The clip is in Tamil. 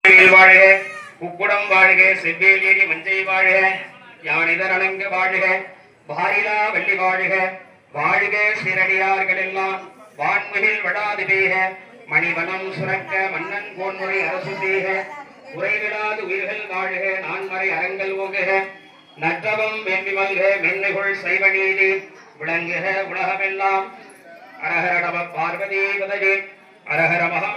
வாழ்க குக்குடம் வாழ்க செவ்வேல் ஏறி மஞ்சை வாழ்க யானிதர் அணங்க வாழ்க வாரிலா வள்ளி வாழ்க வாழ்க சீரடியார்கள் எல்லாம் வான்மிகில் வடாது பெய்க மணிவனம் சுரக்க மன்னன் கோன்முறை அரசு செய்க உரைவிடாது உயிர்கள் வாழ்க நான்மறை அரங்கல் ஓங்குக நற்றவம் வேண்டி மல்க மென்மைகுள் சைவ நீதி விளங்குக உலகமெல்லாம் அரஹர நம பார்வதி பதஜே அரஹர மகா